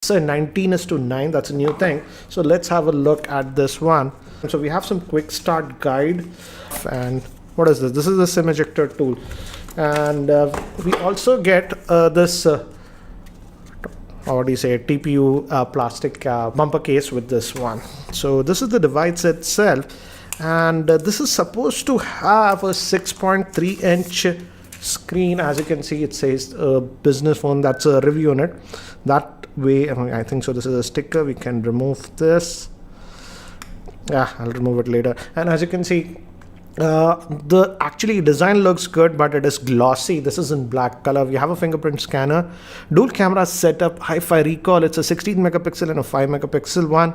It's a 19:9. That's a new thing. So let's have a look at this one. So we have some quick start guide. And what is this? This is the sim ejector tool. And we also get this what do you say, TPU plastic bumper case with this one. So this is the device itself, and this is supposed to have a 6.3 inch screen. As you can see, it says business phone. That's a review on it. That way, I think so. This is a sticker. We can remove this. Yeah, I'll remove it later. And as you can see, the actually design looks good, but it is glossy. This is in black color. We have a fingerprint scanner, dual camera setup. If I recall, it's a 16 megapixel and a 5 megapixel one,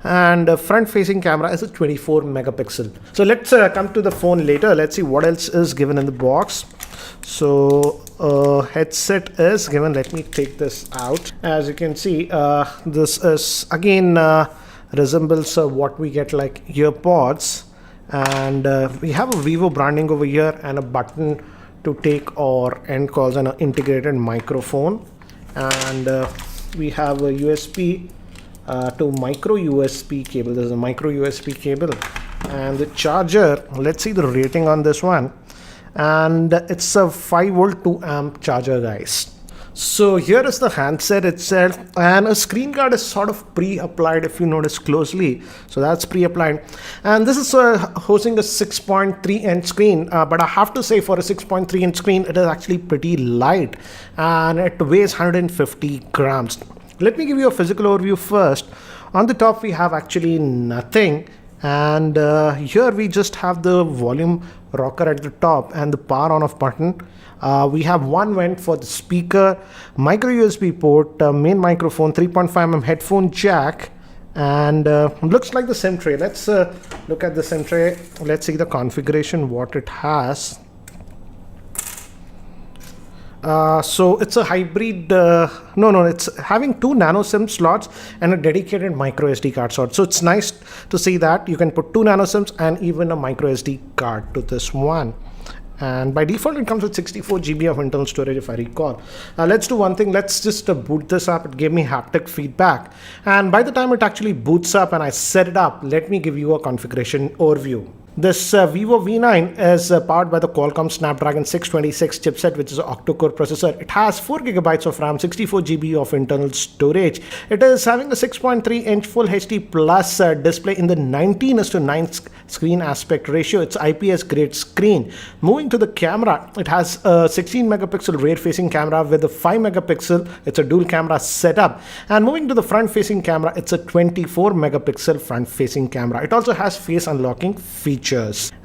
and a front facing camera is a 24 megapixel. So let's come to the phone later. Let's see what else is given in the box. So headset is given. Let me take this out. As you can see, this is again resembles what we get like earpods. And we have a Vivo branding over here and a button to take or end calls and an integrated microphone. And we have a USB to micro USB cable. There's a micro USB cable. And the charger, let's see the rating on this one. And it's a 5 volt 2 amp charger, guys. So here is the handset itself, and a screen guard is sort of pre-applied if you notice closely. So that's pre-applied, and this is hosting a 6.3 inch screen, but I have to say for a 6.3 inch screen it is actually pretty light, and it weighs 150 grams. Let me give you a physical overview first. On the top we have actually nothing, and here we just have the volume rocker at the top and the power on off button. We have one vent for the speaker, micro USB port, main microphone, 3.5mm headphone jack, and looks like the SIM tray. Let's look at the SIM tray. Let's see the configuration, what it has. So it's a hybrid, it's having 2 nano SIM slots and a dedicated micro SD card slot. So it's nice to see that you can put 2 nano SIMs and even a micro SD card to this one. And by default it comes with 64 GB of internal storage if I recall. Let's do one thing. Let's just boot this up. It gave me haptic feedback, and by the time it actually boots up and I set it up, let me give you a configuration overview. This Vivo V9 is powered by the Qualcomm Snapdragon 626 chipset, which is an octa-core processor. It has 4 GB of RAM, 64 GB of internal storage. It is having a 6.3 inch Full HD Plus display in the 19:9 screen aspect ratio. It's IPS grade screen. Moving to the camera, it has a 16 megapixel rear facing camera with a 5 megapixel. It's a dual camera setup. And moving to the front facing camera, it's a 24 megapixel front facing camera. It also has face unlocking features.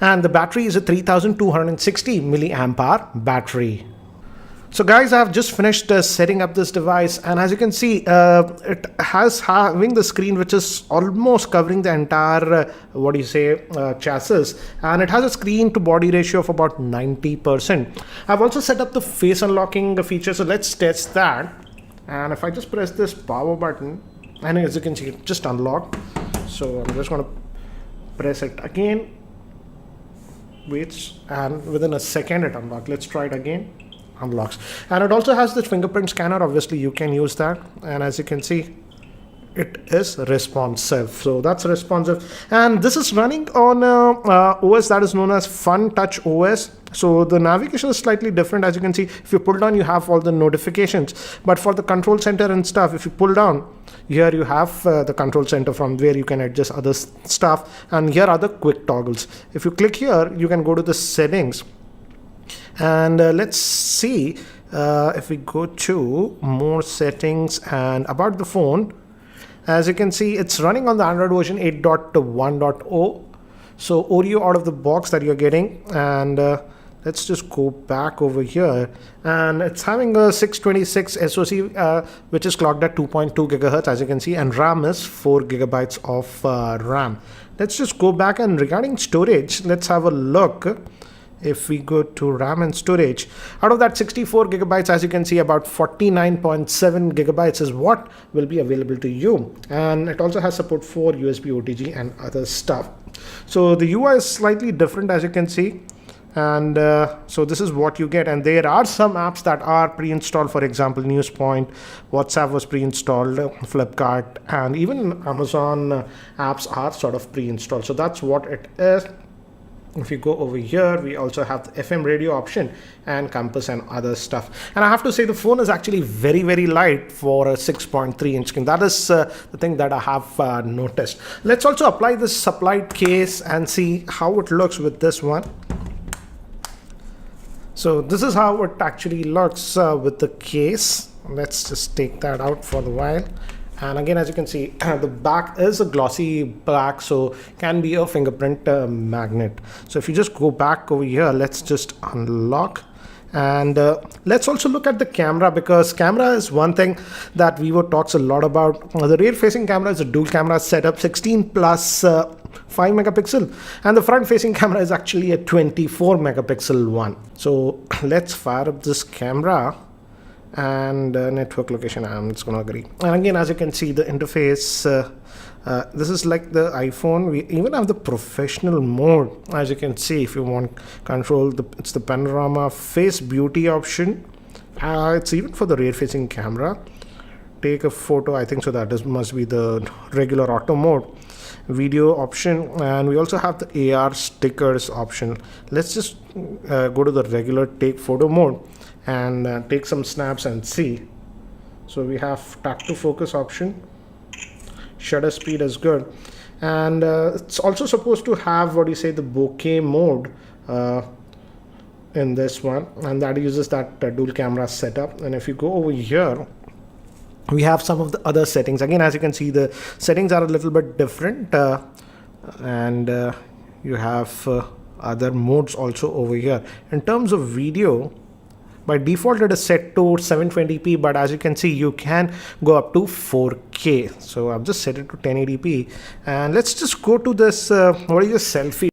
And the battery is a 3260 milliamp hour battery. So guys, I have just finished setting up this device, and as you can see, it has having the screen which is almost covering the entire chassis, and it has a screen to body ratio of about 90%. I've also set up the face unlocking feature, so let's test that. And if I just press this power button, and as you can see, it just unlocked. So I'm just going to press it again, waits, and within a second it unlocks. Let's try it again. Unlocks. And it also has the fingerprint scanner. Obviously you can use that, and as you can see, it is responsive. So that's responsive, and this is running on OS that is known as Fun Touch OS. So the navigation is slightly different. As you can see, if you pull down, you have all the notifications, but for the control center and stuff, if you pull down, here you have the control center from where you can adjust other stuff, and here are the quick toggles. If you click here, you can go to the settings, and let's see if we go to more settings and about the phone. As you can see, it's running on the Android version 8.1.0. So Oreo out of the box that you're getting, and let's just go back over here, and it's having a 626 SoC which is clocked at 2.2 gigahertz, as you can see, and RAM is 4 gigabytes of RAM. Let's just go back, and regarding storage, let's have a look. If we go to RAM and storage, out of that 64 gigabytes, as you can see, about 49.7 gigabytes is what will be available to you. And it also has support for USB OTG and other stuff. So the UI is slightly different, as you can see. And so this is what you get. And there are some apps that are pre-installed. For example, NewsPoint, WhatsApp was pre-installed, Flipkart, and even Amazon apps are sort of pre-installed. So that's what it is. If you go over here, we also have the FM radio option and compass and other stuff. And I have to say the phone is actually very, very light for a 6.3 inch screen. That is the thing that I have noticed. Let's also apply this supplied case and see how it looks with this one. So this is how it actually looks with the case. Let's just take that out for the while. And again, as you can see, the back is a glossy black, so can be a fingerprint magnet. So if you just go back over here, let's just unlock. And let's also look at the camera, because camera is one thing that Vivo talks a lot about. The rear facing camera is a dual camera setup, 16 plus 5 megapixel, and the front facing camera is actually a 24 megapixel one. So let's fire up this camera. And network location, I'm just going to agree. And again, as you can see, the interface, this is like the iPhone. We even have the professional mode. As you can see, if you want control, it's the panorama, face beauty option. It's even for the rear facing camera. Take a photo, I think so that must be the regular auto mode. Video option, and we also have the AR stickers option. Let's just go to the regular take photo mode and take some snaps and see. So we have tap to focus option, shutter speed is good, and it's also supposed to have the bokeh mode in this one, and that uses that dual camera setup. And if you go over here, we have some of the other settings. Again, as you can see, the settings are a little bit different, and you have other modes also over here. In terms of video, by default it is set to 720p, but as you can see, you can go up to 4K. So I've just set it to 1080p, and let's just go to this selfie.